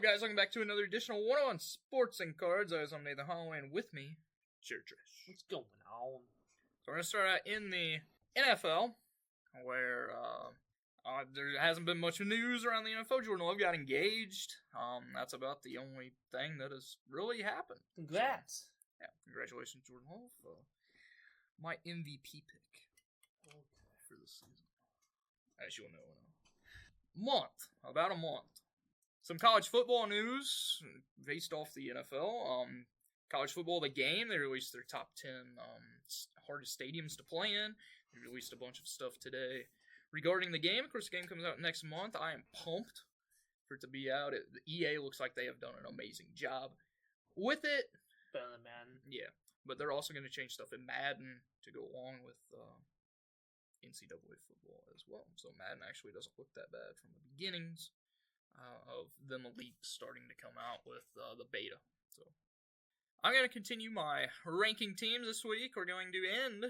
guys? Welcome back to another edition of 101 Sports and Cards. I'm Nathan Holloway, and with me, Jared Trish. What's going on? So we're going to start out in the NFL, where there hasn't been much news around the NFL. Jordan Love got engaged. That's about the only thing that has really happened. Congrats. So, yeah, congratulations, Jordan Love. My MVP pick for the season, as you'll know in about a month. Some college football news based off the NFL. College football, the game, they released their top 10 hardest stadiums to play in. They released a bunch of stuff today regarding the game. Of course, the game comes out next month. I am pumped for it to be out. The EA looks like they have done an amazing job with it. Better than Madden. Yeah, but they're also going to change stuff in Madden to go along with NCAA football as well. So Madden actually doesn't look that bad from the beginnings of them leaks starting to come out with the beta. So I'm going to continue my ranking teams this week. We're going to end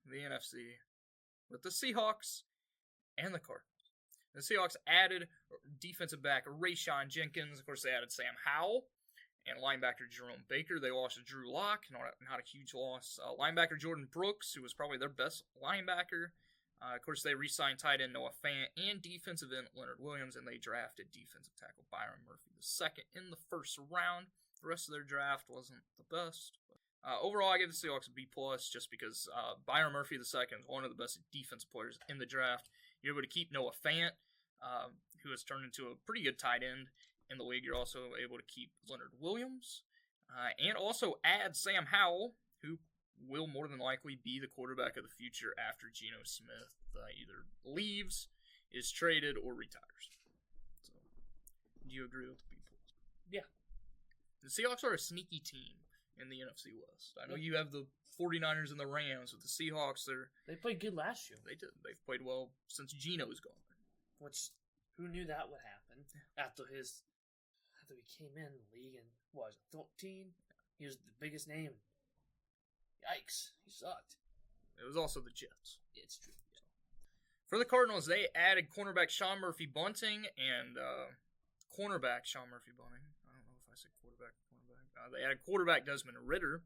the NFC with the Seahawks and the Cardinals. The Seahawks added defensive back Rayshon Jenkins. Of course, they added Sam Howell and linebacker Jerome Baker. They lost Drew Lock, not a huge loss. Linebacker Jordan Brooks, who was probably their best linebacker. Of course, they re-signed tight end Noah Fant and defensive end Leonard Williams, and they drafted defensive tackle Byron Murphy II in the first round. The rest of their draft wasn't the best. Overall, I give the Seahawks a B+, just because Byron Murphy II is one of the best defensive players in the draft. You're able to keep Noah Fant, who has turned into a pretty good tight end in the league. You're also able to keep Leonard Williams, and also add Sam Howell, who will more than likely be the quarterback of the future after Geno Smith either leaves, is traded, or retires. So, do you agree with the people? Yeah. The Seahawks are a sneaky team in the NFC West. I know you have the 49ers and the Rams, but the Seahawks, they played good last year. They did. They've played well since Geno's gone. Which, who knew that would happen after he came in the league and what was it, 13? He was the biggest name. Yikes, he sucked. It was also the Jets. It's true. Yeah. For the Cardinals, they added cornerback Sean Murphy-Bunting and cornerback Sean Murphy-Bunting. I don't know if I said cornerback. They added quarterback Desmond Ridder.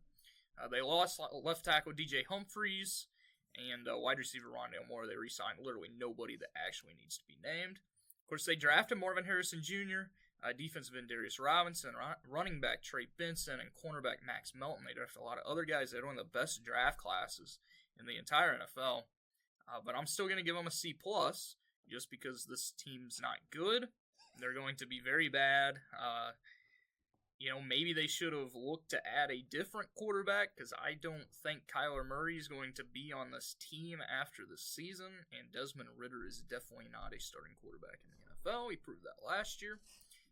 They lost left tackle DJ Humphries and wide receiver Rondale Moore. They re-signed literally nobody that actually needs to be named. Of course, they drafted Marvin Harrison Jr., defensive end Darius Robinson, running back Trey Benson, and cornerback Max Melton. They drafted a lot of other guys. They had one of the best draft classes in the entire NFL. But I'm still going to give them a C+, just because this team's not good. They're going to be very bad. Maybe they should have looked to add a different quarterback, because I don't think Kyler Murray is going to be on this team after the season, and Desmond Ridder is definitely not a starting quarterback in the NFL. He proved that last year.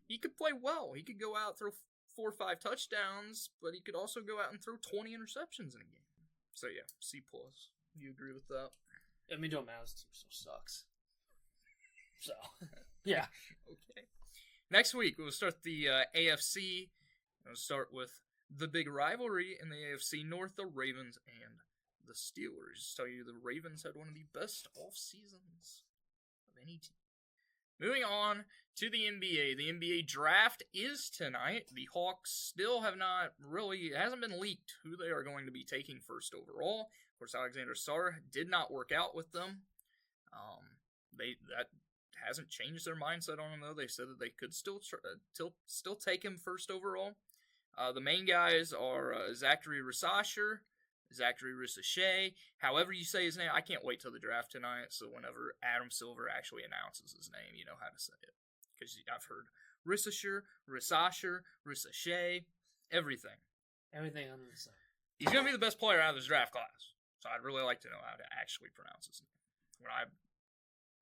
He could play well. He could go out, throw 4 or 5 touchdowns, but he could also go out and throw 20 interceptions in a game. So yeah, C+. Do you agree with that? I mean, don't matter. This team still sucks. So, yeah. Okay. Next week, we'll start the AFC. We'll start with the big rivalry in the AFC North, the Ravens and the Steelers. Just tell you, the Ravens had one of the best off seasons of any team. Moving on to the NBA. The NBA draft is tonight. The Hawks still have not really, it hasn't been leaked who they are going to be taking first overall. Of course, Alexander Sarr did not work out with them. That hasn't changed their mindset on him, though. They said that they could still take him first overall. The main guys are Zachary Risasher, Zachary Rissache, however you say his name. I can't wait till the draft tonight, so whenever Adam Silver actually announces his name, you know how to say it. Because I've heard Rissacher, Rissache, everything. Everything under the sun. He's going to be the best player out of this draft class, so I'd really like to know how to actually pronounce his name. When I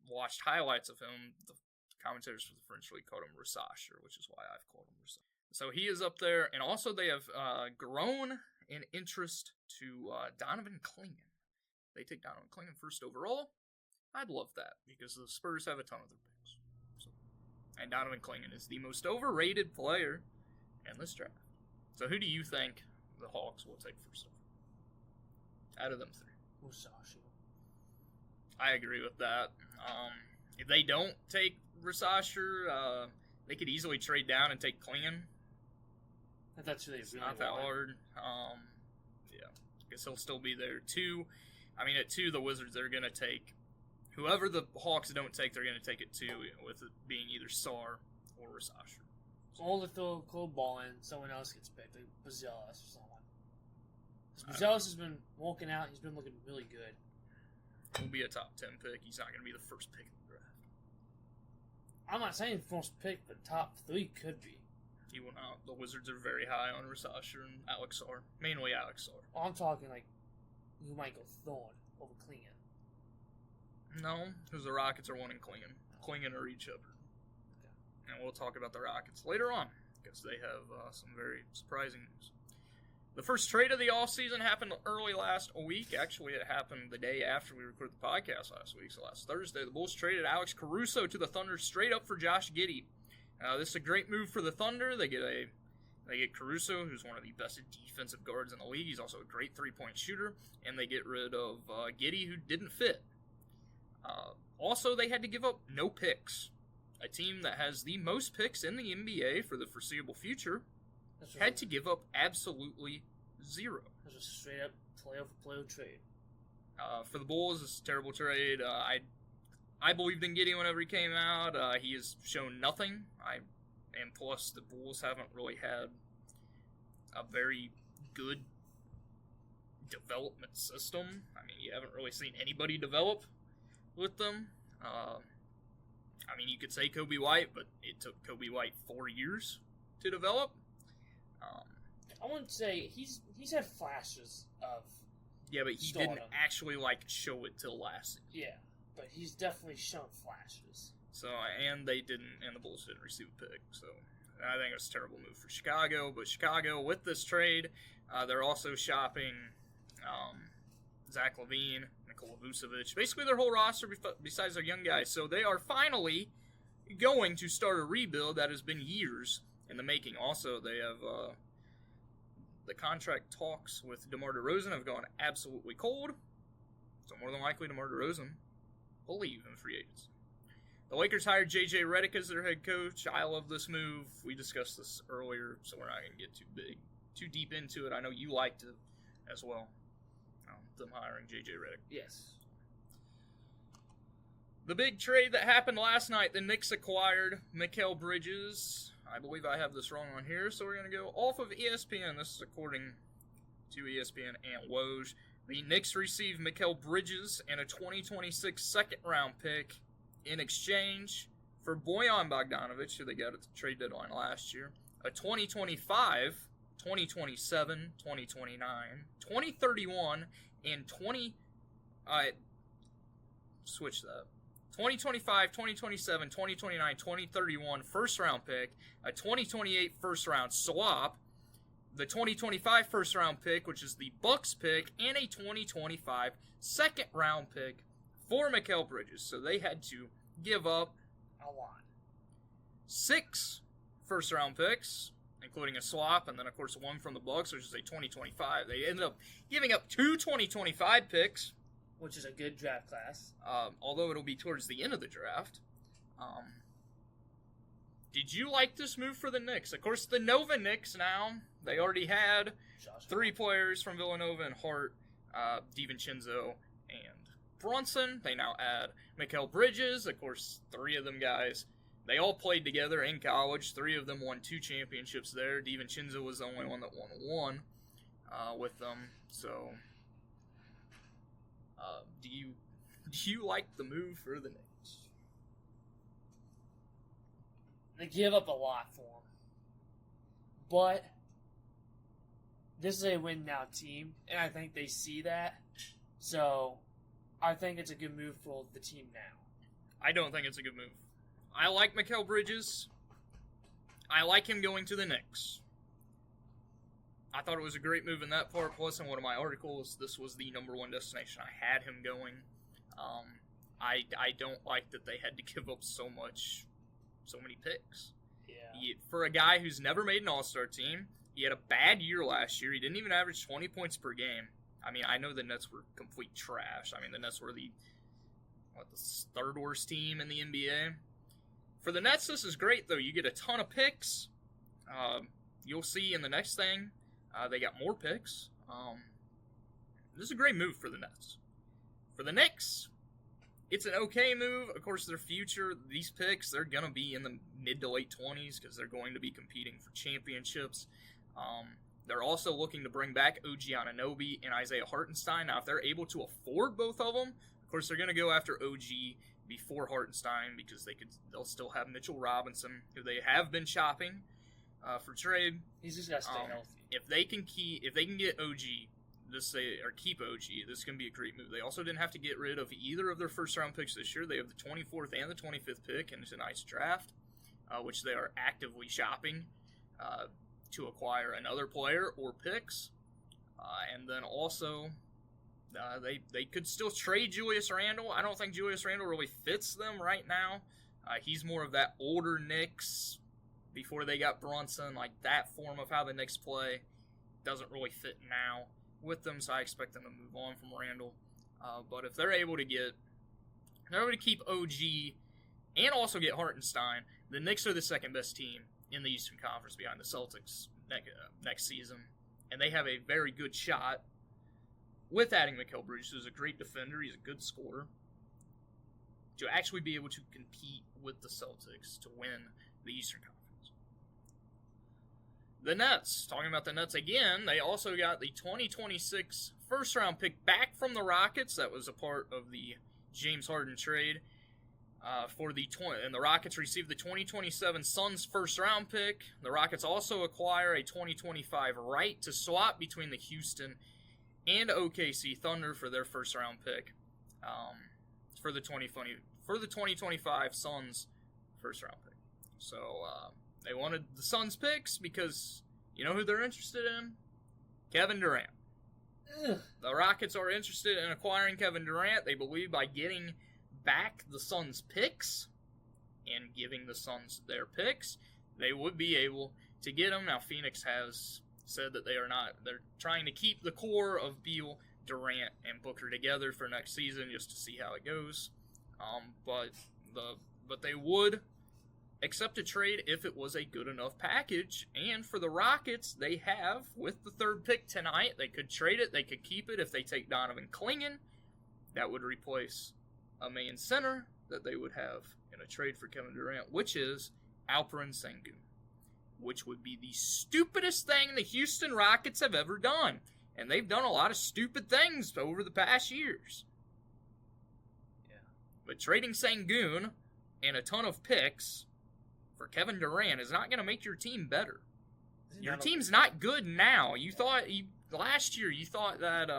watched highlights of him, the commentators for the French League called him Rissacher, which is why I've called him Rissacher. So he is up there, and also they have grown in interest to Donovan Clingan. They take Donovan Clingan first overall. I'd love that, because the Spurs have a ton of their picks. And Donovan Clingan is the most overrated player in this draft. So who do you think the Hawks will take first overall out of them 3? Musashi. I agree with that. If they don't take Risasher, They could easily trade down and take Klingon. That's who they It's really not that want. hard. Yeah, I guess he'll still be there. 2, I mean, at 2, the Wizards are going to take whoever the Hawks don't take. They're going to take it 2, with it being either Sar or Rasasha. Or they throw a cold ball in, someone else gets picked, like Bazelis or someone. Bazelis has been walking out. He's been looking really good. He'll be a top 10 pick. He's not going to be the first pick in the draft. I'm not saying first pick, but top 3 could be. He will not. The Wizards are very high on Rasasha and Alex Sar. Mainly Alex Sar. I'm talking like you might go Thorn over Klingon. No, because the Rockets are wanting Klingon. Klingon or each other. Okay. And we'll talk about the Rockets later on, because they have some very surprising news. The first trade of the offseason happened early last week. Actually, it happened the day after we recorded the podcast last week, so last Thursday. The Bulls traded Alex Caruso to the Thunder straight up for Josh Giddey. This is a great move for the Thunder. They get Caruso, who's one of the best defensive guards in the league. He's also a great three-point shooter. And they get rid of Giddey, who didn't fit. Also, they had to give up no picks. A team that has the most picks in the NBA for the foreseeable future had to give up absolutely 0. That's a straight-up playoff trade. For the Bulls, it's a terrible trade. I believed in Giddey whenever he came out. He has shown nothing. And plus, the Bulls haven't really had a very good development system. I mean, you haven't really seen anybody develop with them. I mean, you could say Kobe White, but it took Kobe White 4 years to develop. I wouldn't say he's had flashes of. Yeah, but he didn't actually show it till last season. Yeah, but he's definitely shown flashes. So, and the Bulls didn't receive a pick. So, I think it was a terrible move for Chicago. But Chicago, with this trade, they're also shopping Zach LaVine, Nikola Vucevic, basically their whole roster besides their young guys. So they are finally going to start a rebuild that has been years in the making. Also, they have the contract talks with DeMar DeRozan have gone absolutely cold. So more than likely, DeMar DeRozan will leave in free agency. The Lakers hired J.J. Redick as their head coach. I love this move. We discussed this earlier, so we're not going to get too deep into it. I know you liked it as well. Them hiring J.J. Redick. Yes. The big trade that happened last night, the Knicks acquired Mikal Bridges. I believe I have this wrong on here, so we're going to go off of ESPN. This is according to ESPN and Woj. The Knicks received Mikal Bridges and a 2026 second-round pick in exchange for Bojan Bogdanovic, who they got at the trade deadline last year, a 2025, 2027, 2029, 2031, and 2025, 2027, 2029, 2031 first-round pick, a 2028 first-round swap, the 2025 first-round pick, which is the Bucks pick, and a 2025 second-round pick for Mikal Bridges. So they had to give up a lot. 6 first-round picks, including a swap, and then, of course, one from the Bucks, which is a 2025. They ended up giving up 2 2025 picks. Which is a good draft class. Although it'll be towards the end of the draft. Did you like this move for the Knicks? Of course, the Nova Knicks now, they already had 3 players from Villanova and Hart, DiVincenzo, and Brunson. They now add Mikal Bridges. Of course, 3 of them guys, they all played together in college. 3 of them won 2 championships there. DiVincenzo was the only one that won 1 with them. So, do you like the move for the Knicks? They give up a lot for him. But this is a win-now team, and I think they see that. So I think it's a good move for the team now. I don't think it's a good move. I like Mikal Bridges. I like him going to the Knicks. I thought it was a great move in that part. Plus, in one of my articles, this was the number 1 destination I had him going. I don't like that they had to give up so many picks. Yeah. For a guy who's never made an All-Star team, he had a bad year last year. He didn't even average 20 points per game. I mean, I know the Nets were complete trash. I mean, the Nets were the 3rd worst team in the NBA. For the Nets, this is great, though. You get a ton of picks. You'll see in the next thing, they got more picks. This is a great move for the Nets. For the Knicks, it's an okay move. Of course, their future, these picks, they're going to be in the mid to late 20s because they're going to be competing for championships. They're also looking to bring back OG Anunoby and Isaiah Hartenstein. Now, if they're able to afford both of them, of course, they're going to go after OG before Hartenstein because they'll still have Mitchell Robinson, who they have been shopping for trade. He's just got to stay healthy. If they can get OG, keep OG, this is going to be a great move. They also didn't have to get rid of either of their first-round picks this year. They have the 24th and the 25th pick in tonight's draft, which they are actively shopping to acquire another player or picks. And then also, they could still trade Julius Randle. I don't think Julius Randle really fits them right now. He's more of that older Knicks before they got Brunson, like that form of how the Knicks play doesn't really fit now with them, so I expect them to move on from Randle. But if they're able to keep OG and also get Hartenstein, the Knicks are the second best team in the Eastern Conference behind the Celtics next season, and they have a very good shot with adding Mikal Bridges, who's a great defender. He's a good scorer, to actually be able to compete with the Celtics to win the Eastern Conference. The Nets, talking about the Nets again, they also got the 2026 first-round pick back from the Rockets. That was a part of the James Harden trade. And the Rockets received the 2027 Suns first-round pick. The Rockets also acquire a 2025 right to swap between the Houston and OKC Thunder for their first-round pick for the 2025 Suns first-round pick. So, they wanted the Suns picks because you know who they're interested in? Kevin Durant. Ugh. The Rockets are interested in acquiring Kevin Durant. They believe by getting back the Suns picks and giving the Suns their picks, they would be able to get them. Now, Phoenix has said that they're trying to keep the core of Beal, Durant, and Booker together for next season just to see how it goes. But they would accept a trade if it was a good enough package. And for the Rockets, they have, with the third pick tonight, they could trade it, they could keep it if they take Donovan Clingan. That would replace a main center that they would have in a trade for Kevin Durant, which is Alperen Sengun, which would be the stupidest thing the Houston Rockets have ever done. And they've done a lot of stupid things over the past years. Yeah. But trading Sengun and a ton of picks for Kevin Durant is not going to make your team better. Your team's not good now. Last year you thought that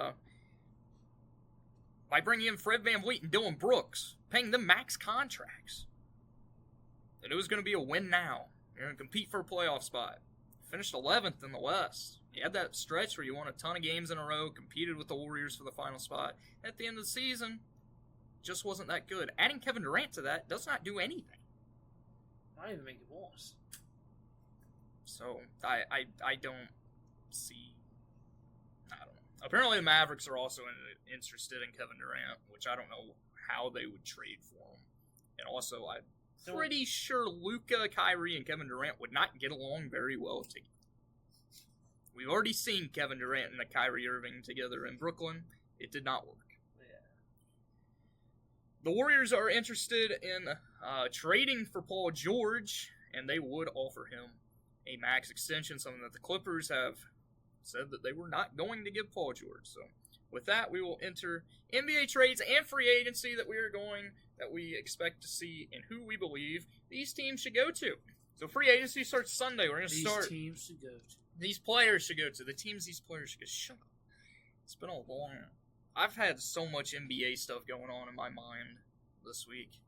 by bringing in Fred VanVleet and Dylan Brooks, paying them max contracts, that it was going to be a win now. You're going to compete for a playoff spot. Finished 11th in the West. You had that stretch where you won a ton of games in a row, competed with the Warriors for the final spot. At the end of the season, just wasn't that good. Adding Kevin Durant to that does not do anything. Might even make it worse. So, I don't see... I don't know. Apparently the Mavericks are also interested in Kevin Durant, which I don't know how they would trade for him. And also, I'm pretty sure Luka, Kyrie, and Kevin Durant would not get along very well together. We've already seen Kevin Durant and Kyrie Irving together in Brooklyn. It did not work. Yeah. The Warriors are interested in trading for Paul George, and they would offer him a max extension, something that the Clippers have said that they were not going to give Paul George. So with that, we will enter NBA trades and free agency that we expect to see and who we believe these teams should go to. So free agency starts Sunday. We're going to start. These teams should go to. These players should go to. The teams these players should go. Shut up. It's been a long... I've had so much NBA stuff going on in my mind this week.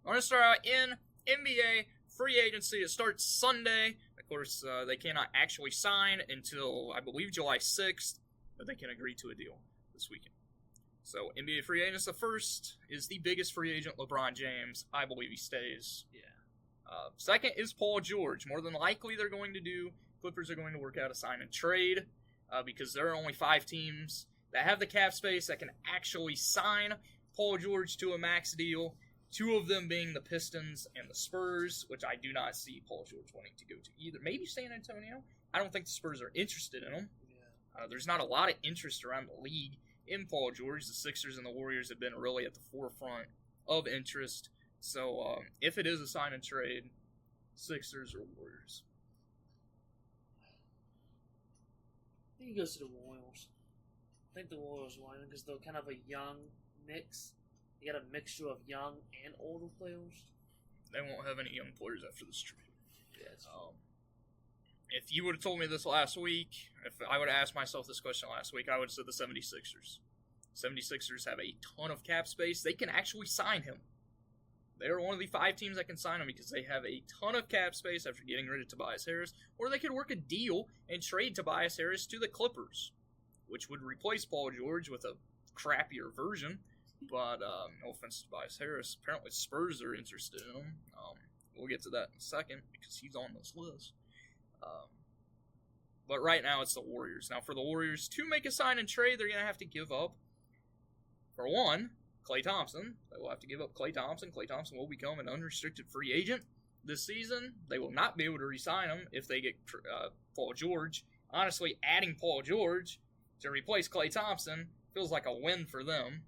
We're going to start out in NBA free agency. It starts Sunday. Of course, they cannot actually sign until, I believe, July 6th, but they can agree to a deal this weekend. So, NBA free agents, the first is the biggest free agent, LeBron James. I believe he stays. Yeah. Second is Paul George. More than likely, they're going to do... Clippers are going to work out a sign and trade because there are only 5 teams that have the cap space that can actually sign Paul George to a max deal. Two of them being the Pistons and the Spurs, which I do not see Paul George wanting to go to either. Maybe San Antonio. I don't think the Spurs are interested in him. Yeah. There's not a lot of interest around the league in Paul George. The Sixers and the Warriors have been really at the forefront of interest. So if it is a sign and trade, Sixers or Warriors. I think he goes to the Royals. I think the Royals want him because they're kind of a young mix. You got a mixture of young and older players. They won't have any young players after this trade. Yeah, if you would have told me this last week, if I would have asked myself this question last week, I would have said the 76ers. 76ers have a ton of cap space. They can actually sign him. They are one of the 5 teams that can sign him because they have a ton of cap space after getting rid of Tobias Harris. Or they could work a deal and trade Tobias Harris to the Clippers, which would replace Paul George with a crappier version. But no offense to Tobias Harris. Apparently Spurs are interested in him. We'll get to that in a second because he's on this list. But right now it's the Warriors. Now for the Warriors to make a sign and trade, they're going to have to give up, for one, Klay Thompson. They will have to give up Klay Thompson. Klay Thompson will become an unrestricted free agent this season. They will not be able to re-sign him if they get Paul George. Honestly, adding Paul George to replace Klay Thompson feels like a win for them.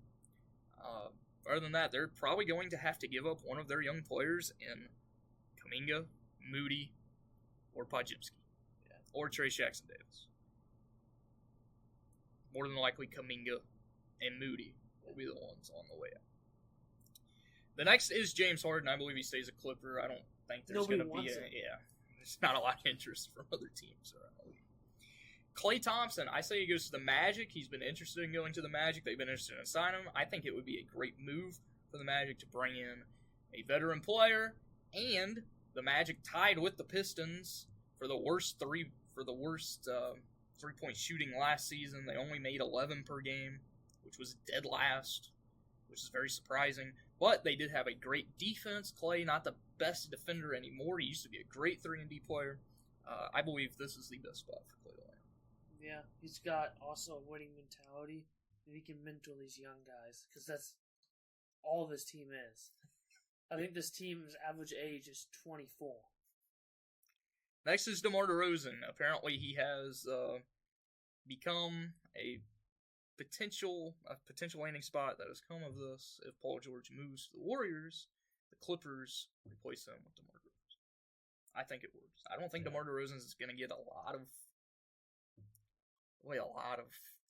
Other than that, they're probably going to have to give up one of their young players in Kuminga, Moody, or Podziemski. Yeah. Or Trace Jackson-Davis. More than likely, Kuminga and Moody will be the ones on the way out. The next is James Harden. I believe he stays a Clipper. I don't think there's going to be there's not a lot of interest from other teams around the league. Klay Thompson, I say he goes to the Magic. He's been interested in going to the Magic. They've been interested in signing him. I think it would be a great move for the Magic to bring in a veteran player, and the Magic tied with the Pistons for the worst three-point shooting last season. They only made 11 per game, which was dead last, which is very surprising. But they did have a great defense. Klay, not the best defender anymore. He used to be a great 3-and-D player. I believe this is the best spot for Klay to land. Yeah, he's got also a winning mentality, and he can mentor these young guys, because that's all this team is. I think this team's average age is 24. Next is DeMar DeRozan. Apparently he has become a potential landing spot that has come of this. If Paul George moves to the Warriors, the Clippers replace him with DeMar DeRozan. I think it works. I don't think DeMar DeRozan is going to get a lot of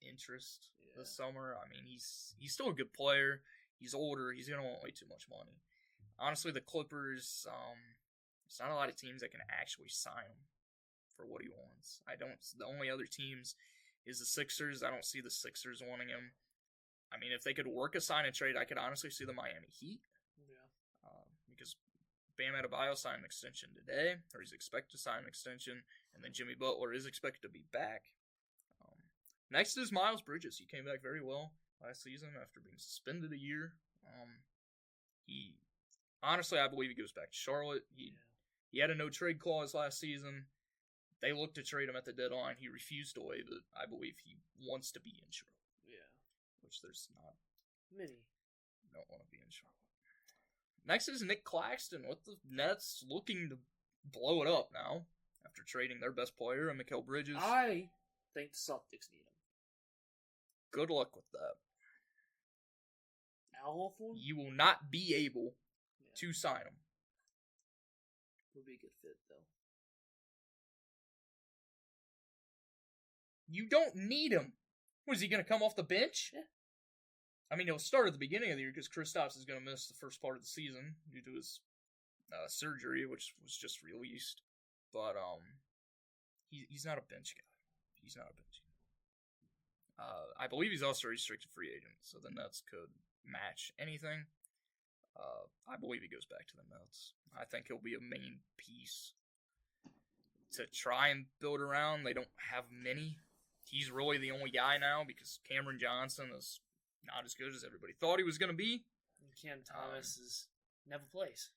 interest this summer. I mean, he's still a good player. He's older. He's going to want way too much money. Honestly, the Clippers, there's not a lot of teams that can actually sign him for what he wants. The only other teams is the Sixers. I don't see the Sixers wanting him. I mean, if they could work a sign and trade, I could honestly see the Miami Heat. Yeah. Because Bam Adebayo signed an extension today, or he's expected to sign an extension, and then Jimmy Butler is expected to be back. Next is Miles Bridges. He came back very well last season after being suspended a year. Honestly, I believe he goes back to Charlotte. He had a no-trade clause last season. They looked to trade him at the deadline. He refused to waive it. I believe he wants to be in Charlotte. Yeah. Which there's not many. Don't want to be in Charlotte. Next is Nick Claxton with the Nets looking to blow it up now after trading their best player, and Mikal Bridges. I think the Celtics need him. Good luck with that. Al Horford? You will not be able to sign him. Would be a good fit, though. You don't need him. Was he going to come off the bench? Yeah. I mean, he'll start at the beginning of the year because Kristaps is going to miss the first part of the season due to his surgery, which was just released. But he's not a bench guy. He's not a bench guy. I believe he's also a restricted free agent, so the Nets could match anything. I believe he goes back to the Nets. I think he'll be a main piece to try and build around. They don't have many. He's really the only guy now because Cameron Johnson is not as good as everybody thought he was going to be. And Cam Thomas is never plays.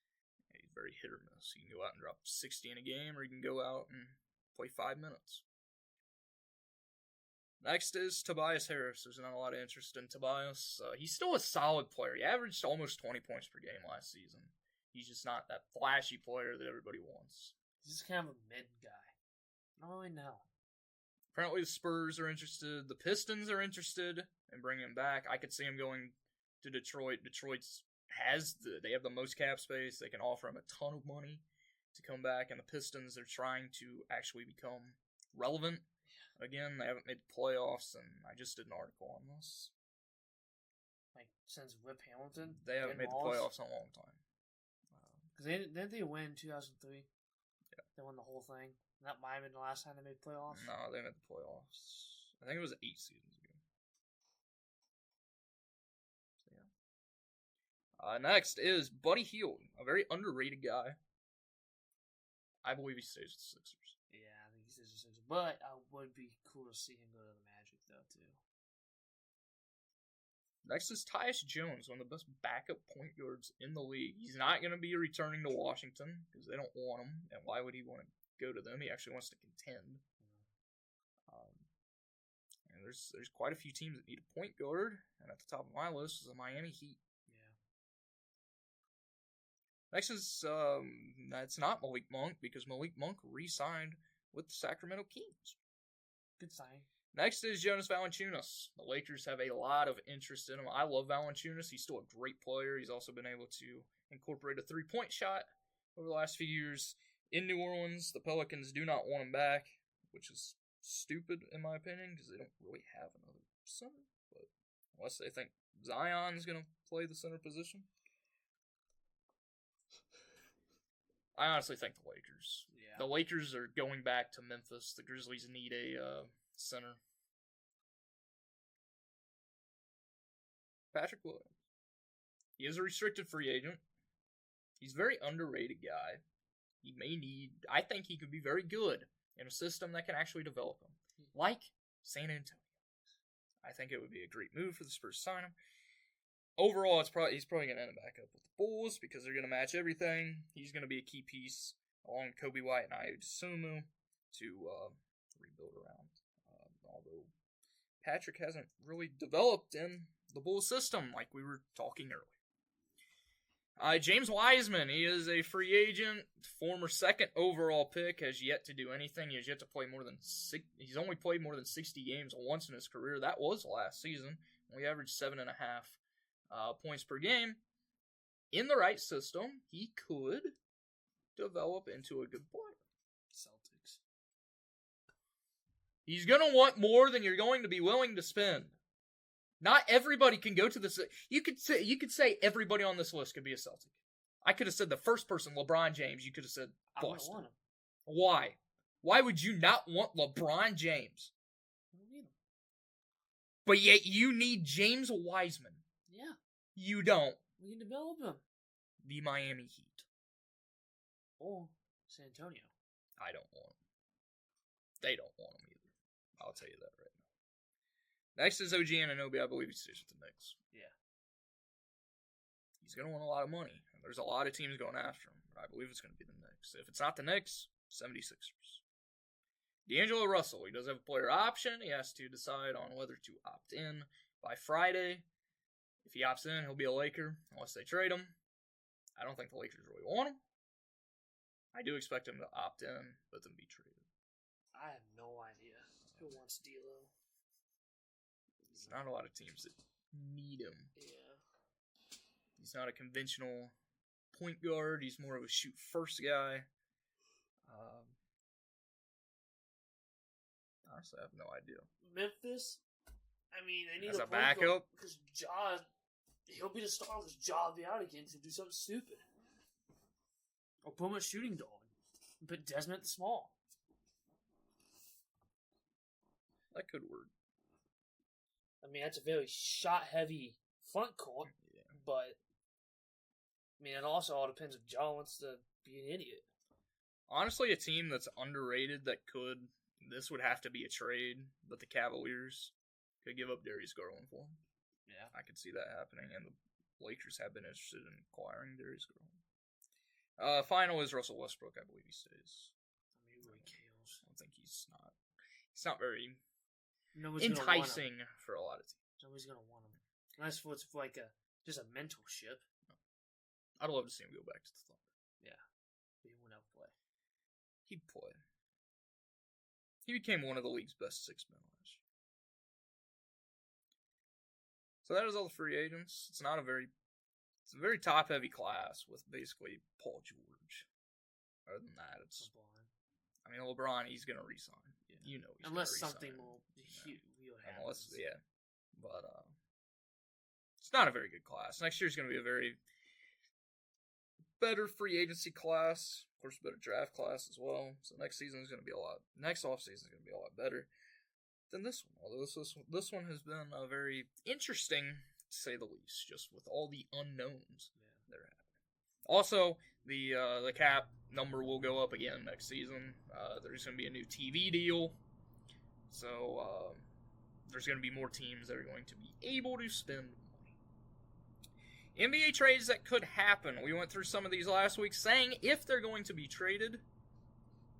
He's very hit or miss. He can go out and drop 60 in a game, or he can go out and play 5 minutes. Next is Tobias Harris. There's not a lot of interest in Tobias. He's still a solid player. He averaged almost 20 points per game last season. He's just not that flashy player that everybody wants. He's just kind of a mid guy. I don't really know. Apparently the Spurs are interested. The Pistons are interested in bringing him back. I could see him going to Detroit. They have the most cap space. They can offer him a ton of money to come back. And the Pistons are trying to actually become relevant. Again, they haven't made the playoffs, and I just did an article on this. Like, since Rip Hamilton? They haven't made the playoffs in a long time. Because didn't they win in 2003? Yeah. They won the whole thing. That might have been the last time they made playoffs. No, they made the playoffs. I think it was 8 seasons ago. So, yeah. Next is Buddy Hield, a very underrated guy. I believe he stays with the Sixers. Yeah, I think he stays with the Sixers. But I would be cool to see him go to the Magic, though, too. Next is Tyus Jones, one of the best backup point guards in the league. He's not going to be returning to Washington because they don't want him. And why would he want to go to them? He actually wants to contend. And there's quite a few teams that need a point guard. And at the top of my list is the Miami Heat. Yeah. Next is, that's not Malik Monk because Malik Monk re-signed with the Sacramento Kings. Good sign. Next is Jonas Valanciunas. The Lakers have a lot of interest in him. I love Valanciunas. He's still a great player. He's also been able to incorporate a three-point shot over the last few years. In New Orleans, the Pelicans do not want him back, which is stupid in my opinion because they don't really have another center. But unless they think Zion's going to play the center position. I honestly think the Lakers. Yeah. The Lakers are going back to Memphis. The Grizzlies need a center. Patrick Williams. He is a restricted free agent. He's a very underrated guy. I think he could be very good in a system that can actually develop him. Like San Antonio. I think it would be a great move for the Spurs to sign him. Overall, he's probably going to end back up with the Bulls because they're going to match everything. He's going to be a key piece along with Kobe White and Ayo Dosunmu to rebuild around. Although Patrick hasn't really developed in the Bulls system like we were talking earlier. James Wiseman, he is a free agent, former second overall pick, has yet to do anything. He has yet to play he's only played more than 60 games once in his career. That was last season. We averaged 7.5 points per game. In the right system, he could develop into a good player. Celtics. He's going to want more than you're going to be willing to spend. Not everybody can go to this. You could say everybody on this list could be a Celtic. I could have said the first person, LeBron James. You could have said Boston. I wouldn't want him. Why? Why would you not want LeBron James? I don't need him. But yet you need James Wiseman. Yeah. You don't. We can develop him. The Miami Heat. Or San Antonio. I don't want him. They don't want him either. I'll tell you that right now. Next is OG Anunoby. I believe he stays with the Knicks. Yeah. He's going to want a lot of money. There's a lot of teams going after him. But I believe it's going to be the Knicks. If it's not the Knicks, 76ers. D'Angelo Russell. He does have a player option. He has to decide on whether to opt in by Friday. If he opts in, he'll be a Laker unless they trade him. I don't think the Lakers really want him. I do expect him to opt in, but then be traded. I have no idea who wants D'Lo. There's not a lot of teams that need him. Yeah. He's not a conventional point guard. He's more of a shoot-first guy. Honestly, I have no idea. Memphis? I mean, they need As a point backup? Because Ja, he'll be the star because Ja will be out again to do something stupid. Or put him a shooting dog. And put Desmond at the small. That could work. I mean, that's a very shot-heavy front court. Yeah. But, I mean, it also all depends if Ja wants to be an idiot. Honestly, a team that's underrated that could... This would have to be a trade, but the Cavaliers could give up Darius Garland for him. Yeah. I could see that happening, and the Lakers have been interested in acquiring Darius Garland. Final is Russell Westbrook. I believe he stays. I mean, really chaos. I don't think he's not very enticing for a lot of teams. Nobody's going to want him. Unless it's like just a mentorship. I'd love to see him go back to the Thunder. Yeah. But he went out play. He'd play. He became one of the league's best 6 men last year. So that is all the free agents. It's a very top heavy class with basically Paul George. Other than that, it's LeBron. I mean, LeBron, he's gonna resign. Yeah. You know, he's unless gonna something resign. will happen. Unless, yeah, but it's not a very good class. Next year's gonna be a very better free agency class. Of course, better draft class as well. So next offseason is gonna be a lot better than this one. Although this one has been very interesting, to say the least, just with all the unknowns that are happening. Also, the cap number will go up again next season. There's going to be a new TV deal, so there's going to be more teams that are going to be able to spend money. NBA trades that could happen. We went through some of these last week, saying if they're going to be traded.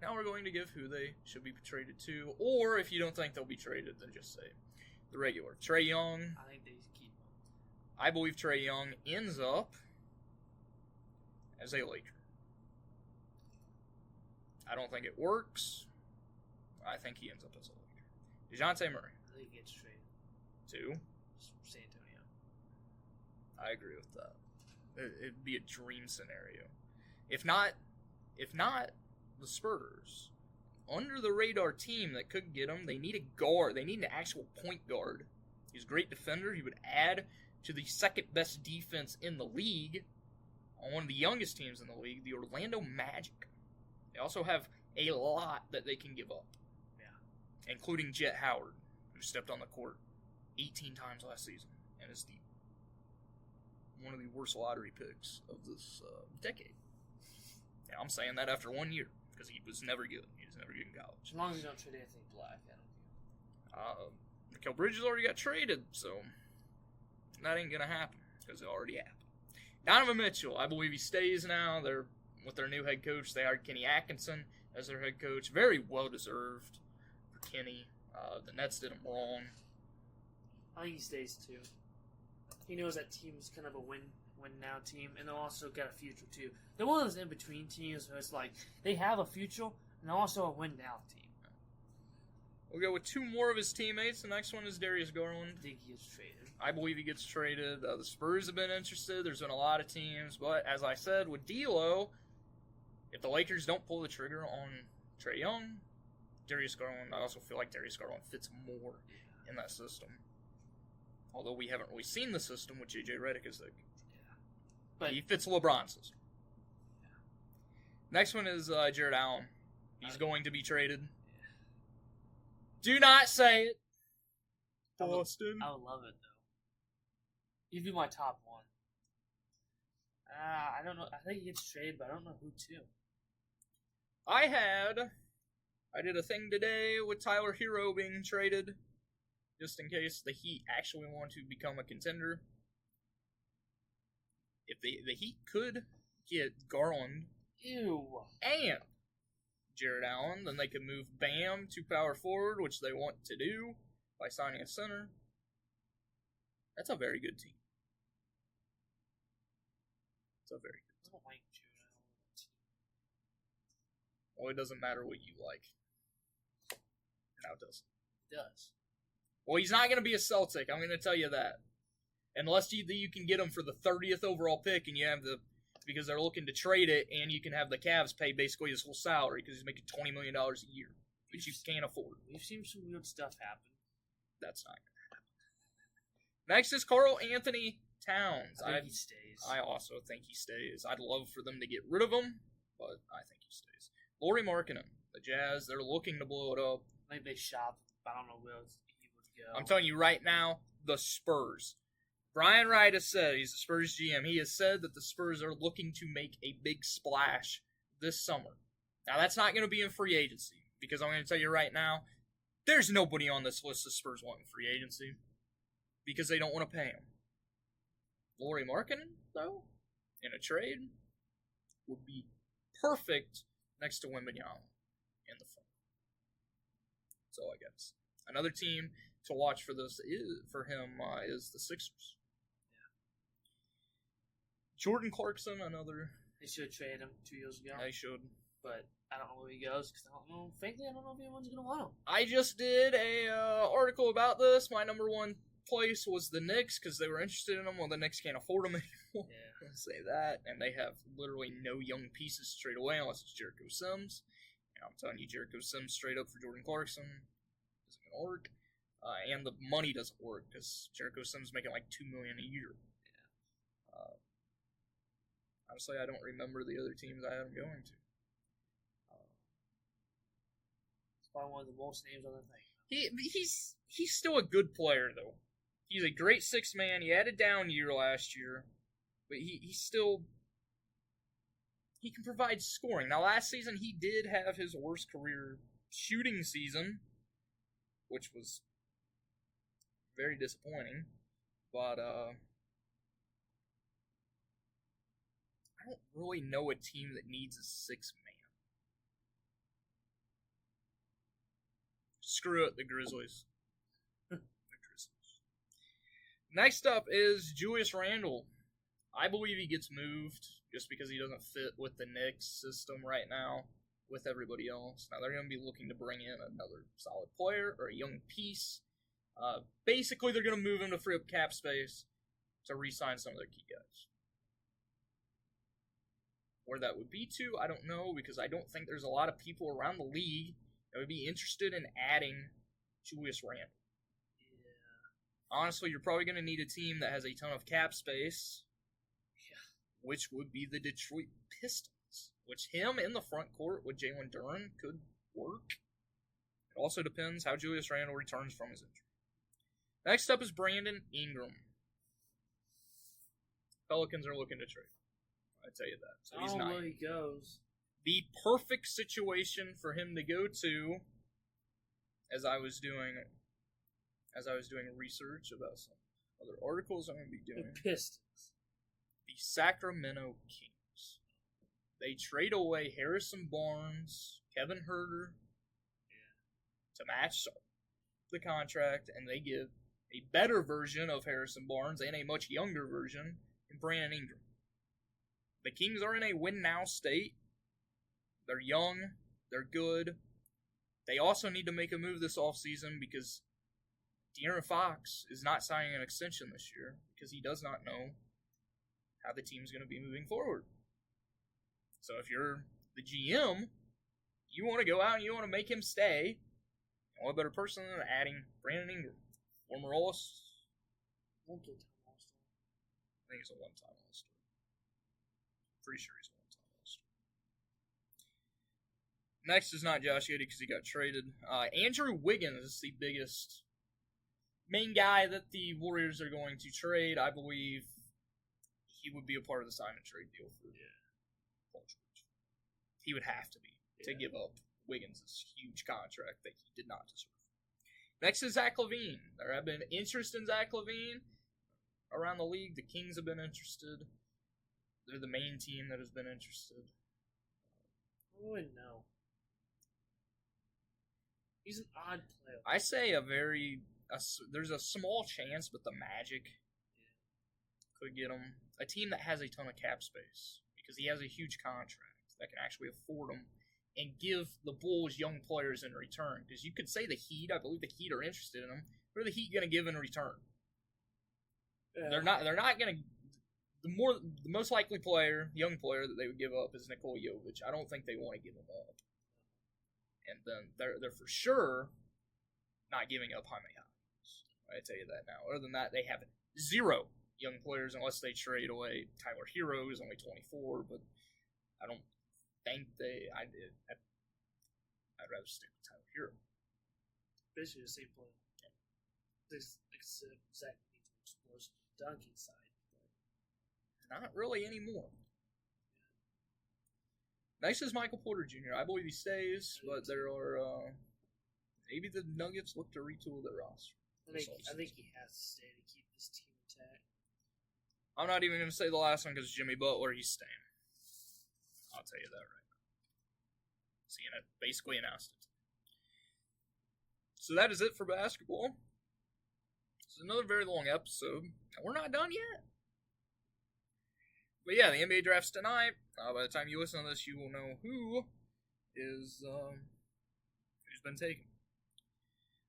Now we're going to give who they should be traded to, or if you don't think they'll be traded, then just say the regular. Trae Young. I think they keep him. I believe Trae Young ends up as a Laker. I don't think it works. I think he ends up as a Laker. DeJounte Murray. I think he gets traded. To? San Antonio. I agree with that. It'd be a dream scenario. If not, the Spurs, under the radar team that could get him, they need a guard. They need an actual point guard. He's a great defender. He would add to the second best defense in the league on one of the youngest teams in the league, the Orlando Magic. They also have a lot that they can give up. Yeah. Including Jet Howard, who stepped on the court 18 times last season and is one of the worst lottery picks of this decade. Yeah, I'm saying that after 1 year, because he was never good. He was never good in college. As long as you don't trade Anthony Black, I don't care. Mikal Bridges already got traded, so that ain't gonna happen, because it already happened. Donovan Mitchell, I believe he stays now. They're with their new head coach. They hired Kenny Atkinson as their head coach. Very well deserved for Kenny. The Nets did him wrong. I think he stays too. He knows that team's kind of a win now team, and they'll also got a future too. They're one of those in between teams where it's like they have a future and they're also a win now team. We'll go with two more of his teammates. The next one is Darius Garland. I think he gets traded. I believe he gets traded. The Spurs have been interested. There's been a lot of teams, but as I said with D'Lo, if the Lakers don't pull the trigger on Trae Young, Darius Garland, I also feel like Darius Garland fits more in that system. Although we haven't really seen the system with J.J. Redick as but he fits LeBron's system. Yeah. Next one is Jared Allen. He's going to be traded. Yeah. Do not say it. Boston. I would love it, though. He'd be my top one. I don't know. I think he gets traded, but I don't know who to. I did a thing today with Tyler Hero being traded, just in case the Heat actually want to become a contender. If the Heat could get Garland and Jared Allen, then they could move Bam to power forward, which they want to do by signing a center. That's a very good team. It's a very good team. I don't like Jared Allen. Well, it doesn't matter what you like. No, it doesn't. It does. Well, he's not going to be a Celtic. I'm going to tell you that. Unless you can get him for the 30th overall pick, and you have because they're looking to trade it, and you can have the Cavs pay basically his whole salary because he's making $20 million a year, which you can't afford. We've seen some weird stuff happen. That's not going to happen. Next is Karl Anthony Towns. I think he stays. I also think he stays. I'd love for them to get rid of him, but I think he stays. Lauri Markkanen, the Jazz, they're looking to blow it up. I think they shop. I don't know where he would go. I'm telling you right now, the Spurs. Brian Wright has said, he's the Spurs GM, he has said that the Spurs are looking to make a big splash this summer. Now, that's not going to be in free agency, because I'm going to tell you right now, there's nobody on this list the Spurs want in free agency, because they don't want to pay him. Lauri Markkanen, though, in a trade, would be perfect next to Wembanyama in the front. That's all I got to say. Another team to watch for this is the Sixers. Jordan Clarkson, another. They should trade him 2 years ago. They should. But I don't know where he goes because I don't know. Frankly, I don't know if anyone's going to want him. I just did a article about this. My number one place was the Knicks because they were interested in him. Well, the Knicks can't afford him anymore. Yeah. I'll say that. And they have literally no young pieces to trade away unless it's Jericho Sims. And I'm telling you, Jericho Sims straight up for Jordan Clarkson isn't going to work. And the money doesn't work because Jericho Sims making like $2 million a year. Yeah. Honestly, I don't remember the other teams I had him going to. It's probably one of the most names on the thing. He's still a good player though. He's a great sixth man. He had a down year last year, but he can provide scoring. Now last season he did have his worst career shooting season, which was very disappointing. But I don't really know a team that needs a sixth man. Screw it, the Grizzlies. Next up is Julius Randle. I believe he gets moved just because he doesn't fit with the Knicks system right now with everybody else. Now they're going to be looking to bring in another solid player or a young piece. Basically, they're going to move him to free up cap space to re-sign some of their key guys. Where that would be to, I don't know, because I don't think there's a lot of people around the league that would be interested in adding Julius Randle. Honestly, you're probably going to need a team that has a ton of cap space, which would be the Detroit Pistons, which him in the front court with Jalen Duren could work. It also depends how Julius Randle returns from his injury. Next up is Brandon Ingram. Pelicans are looking to trade. I tell you that. So he's not where he goes. The perfect situation for him to go to, as I was doing research about some other articles I'm going to be doing. The Pistons. The Sacramento Kings. They trade away Harrison Barnes, Kevin Huerter to match the contract, and they give a better version of Harrison Barnes and a much younger version in Brandon Ingram. The Kings are in a win-now state. They're young. They're good. They also need to make a move this offseason because De'Aaron Fox is not signing an extension this year because he does not know how the team's going to be moving forward. So if you're the GM, you want to go out and you want to make him stay. And what better person than adding Brandon Ingram? Former All-Star. Won't get to All-Star. I think he's a one-time All-Star. Pretty sure he's a one-time All-Star. Next is not Josh Giddey because he got traded. Andrew Wiggins is the biggest main guy that the Warriors are going to trade. I believe he would be a part of the sign and trade deal for Paul George. He would have to be to give up Wiggins' huge contract that he did not deserve. Next is Zach LaVine. There have been interest in Zach LaVine around the league. The Kings have been interested. They're the main team that has been interested. I wouldn't know. He's an odd player. I say there's a small chance, but the Magic could get him. A team that has a ton of cap space because he has a huge contract that can actually afford him and give the Bulls young players in return. Because you could say the Heat, I believe the Heat are interested in him. What are the Heat going to give in return? Yeah. They're not going to. The most likely young player that they would give up is Nikola Jovic. I don't think they want to give him up. And then they're for sure not giving up Jaime Hines. I tell you that now. Other than that, they have zero young players unless they trade away Tyler Hero, who's only 24. But I don't think I'd rather stick with Tyler Hero. Basically the same player. Except Zach needs to explore some dunking side. Not really anymore. Next is Michael Porter Jr. I believe he stays, but there are maybe the Nuggets look to retool their roster. I think he has to stay to keep this team intact. I'm not even going to say the last one because Jimmy Butler, he's staying. I'll tell you that right now. Basically announced it. So that is it for basketball. It's another very long episode. And we're not done yet. But yeah, the NBA draft's tonight. By the time you listen to this, you will know who is who's been taken.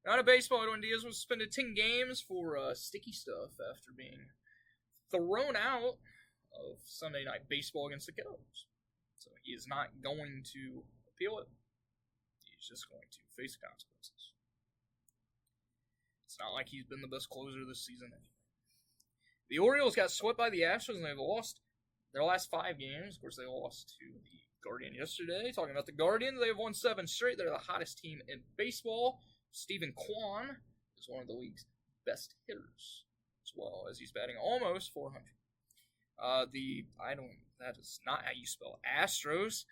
Out of baseball, Edwin Diaz was suspended 10 games for sticky stuff after being thrown out of Sunday Night Baseball against the Cubs. So he is not going to appeal it. He's just going to face the consequences. It's not like he's been the best closer this season. The Orioles got swept by the Astros and they've lost their last 5 games. Of course, they lost to the Guardian yesterday. Talking about the Guardians, they've won 7 straight. They're the hottest team in baseball. Stephen Kwan is one of the league's best hitters, as well as he's batting almost 400. That is not how you spell Astros.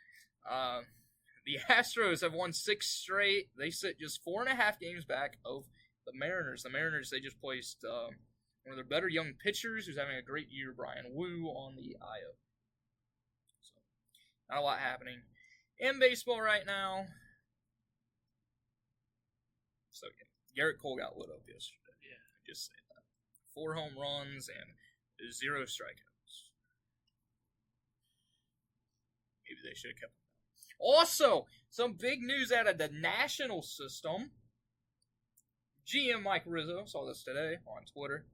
The Astros have won 6 straight. They sit just 4.5 games back of the Mariners. The Mariners, they just placed one of their better young pitchers, who's having a great year, Brian Wu, on the IO. So, not a lot happening in baseball right now. So, yeah, Garrett Cole got lit up yesterday. Yeah. Just say that. 4 home runs and 0 strikeouts. Maybe they should have kept him. Also, some big news out of the national system. GM Mike Rizzo, saw this today on Twitter.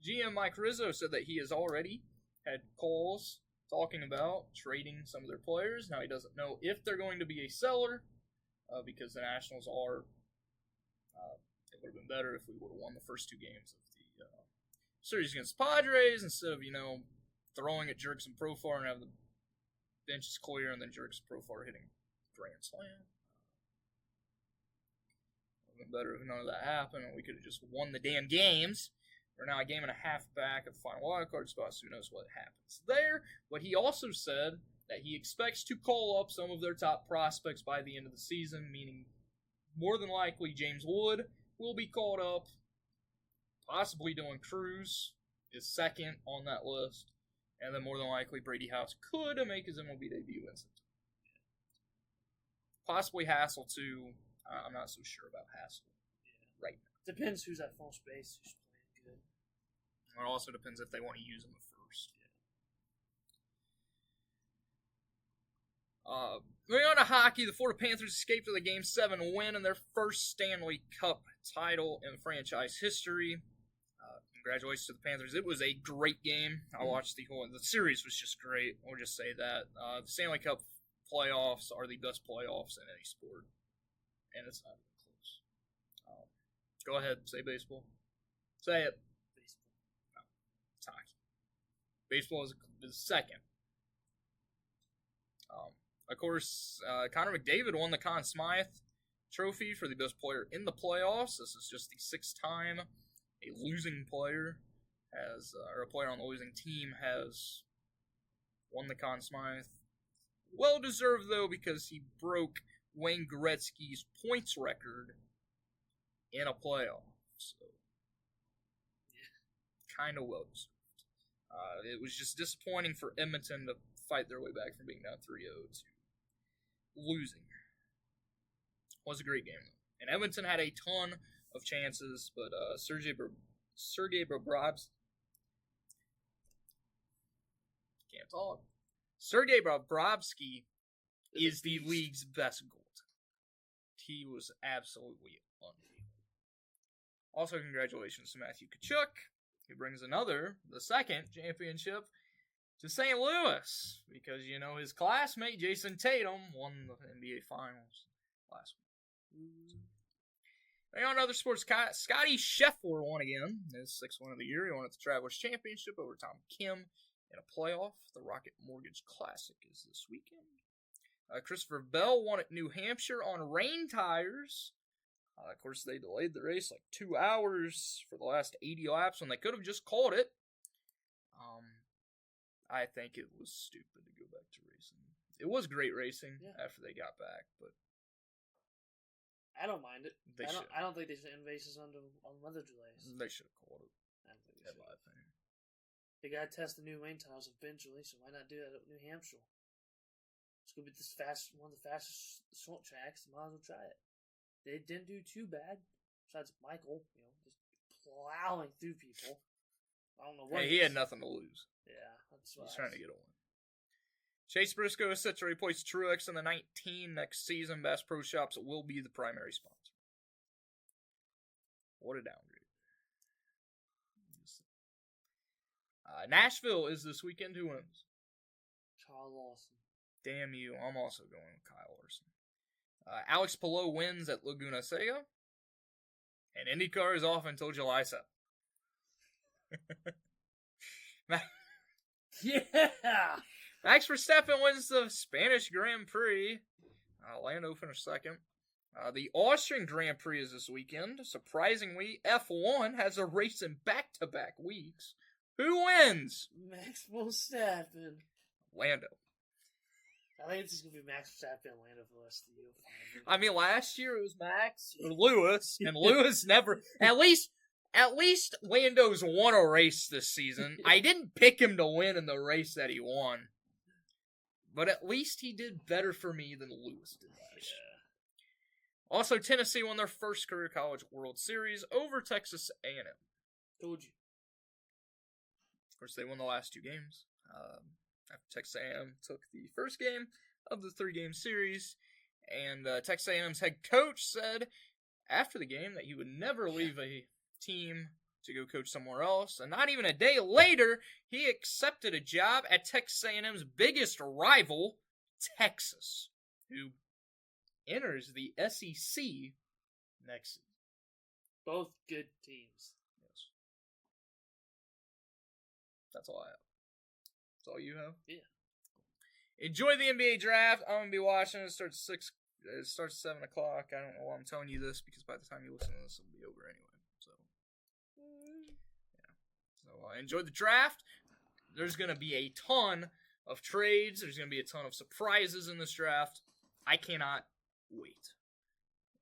GM Mike Rizzo said that he has already had calls talking about trading some of their players. Now, he doesn't know if they're going to be a seller, because the Nationals are... it would have been better if we would have won the first 2 games of the series against the Padres instead of, throwing at Jurickson Profar and have the benches clear and then Jurickson Profar hitting grand slam. It would have been better if none of that happened and we could have just won the damn games. We're now a game and a half back of the final wildcard spot, so who knows what happens there. But he also said that he expects to call up some of their top prospects by the end of the season, meaning more than likely James Wood will be called up. Possibly Dylan Cruz is second on that list. And then more than likely Brady House could make his MLB debut in September. Possibly Hassel too. I'm not so sure about Hassel right now. Depends who's at first base, who's playing good. It also depends if they want to use him at first. Moving on to hockey, the Florida Panthers escaped with a Game 7 win in their first Stanley Cup title in franchise history. Congratulations to the Panthers. It was a great game. I watched the series was just great. We'll just say that. The Stanley Cup playoffs are the best playoffs in any sport. And it's not even close. Go ahead, say baseball. Say it. Baseball. No, it's hockey. Baseball is second. Of course, Connor McDavid won the Conn Smythe Trophy for the best player in the playoffs. This is just the 6th time a losing player or a player on the losing team has won the Conn Smythe. Well deserved though, because he broke Wayne Gretzky's points record in a playoff. So, kind of well deserved. It was just disappointing for Edmonton to fight their way back from being down 3-0 to losing. It was a great game though. And Edmonton had a ton of chances, but Sergei Bobrovsky can't talk. Sergei Bobrovsky is the league's best goaltender. He was absolutely unbelievable. Also, congratulations to Matthew Tkachuk. He brings the second championship to St. Louis, because, his classmate, Jason Tatum, won the NBA Finals last week. On other sports, Scotty Scheffler won again. His 6th win of the year. He won at the Travelers Championship over Tom Kim in a playoff. The Rocket Mortgage Classic is this weekend. Christopher Bell won at New Hampshire on rain tires. Of course, they delayed the race like 2 hours for the last 80 laps when they could have just called it. I think it was stupid to go back to racing. It was great racing after they got back, but I don't mind it. I don't think they should end races on weather delays. They should have called it. I don't think they should. They gotta test the new rain tires eventually, so why not do that at New Hampshire? It's gonna be one of the fastest short tracks. Might as well try it. They didn't do too bad. besides Michael, just plowing through people. I don't know what. Hey, he had nothing to lose. Yeah, that's what he's trying to get a win. Chase Briscoe is set to replace Truex in the 19 next season. Bass Pro Shops will be the primary sponsor. What a downgrade. Nashville is this weekend. Who wins? Kyle Larson. Damn you. I'm also going with Kyle Larson. Alex Palou wins at Laguna Seca. And IndyCar is off until July 7th. Yeah! Max Verstappen wins the Spanish Grand Prix. Lando finished second. The Austrian Grand Prix is this weekend. Surprisingly, F1 has a race in back-to-back weeks. Who wins? Max Verstappen. Lando. I think it's just going to be Max Verstappen and Lando for the rest of the year. I mean, last year it was Max or Lewis, and Lewis never... At least Lando's won a race this season. I didn't pick him to win in the race that he won. But at least he did better for me than Lewis did last year. Also, Tennessee won their first career college World Series over Texas A&M. Told you. Of course, they won the last two games. After Texas A&M took the first game of the 3-game series, and Texas A&M's head coach said after the game that he would never leave a team to go coach somewhere else, and not even a day later, he accepted a job at Texas A&M's biggest rival, Texas, who enters the SEC next season. Both good teams. Yes. That's all I have. That's all you have? Yeah. Enjoy the NBA draft. I'm going to be watching it. It starts at 7 o'clock. I don't know why I'm telling you this, because by the time you listen to this, it'll be over anyway. So, yeah. So, enjoy the draft. There's going to be a ton of trades. There's going to be a ton of surprises in this draft. I cannot wait.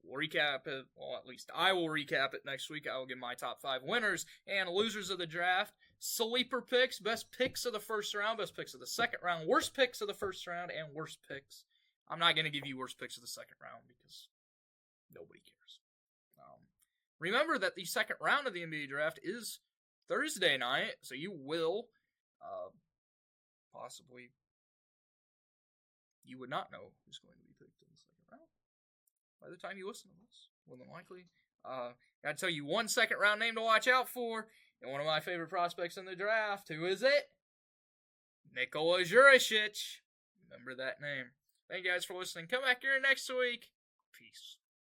We'll recap it. Well, at least I will recap it next week. I will give my top 5 winners and losers of the draft. Sleeper picks, best picks of the first round, best picks of the second round, worst picks of the first round, and worst picks. I'm not going to give you worst picks of the second round because nobody cares. Remember that the second round of the NBA draft is Thursday night, so you will possibly, you would not know who's going to be picked in the second round by the time you listen to this. More than likely. Gotta tell you one second round name to watch out for, and one of my favorite prospects in the draft. Who is it? Nikola Jurisic. Remember that name. Thank you guys for listening. Come back here next week. Peace.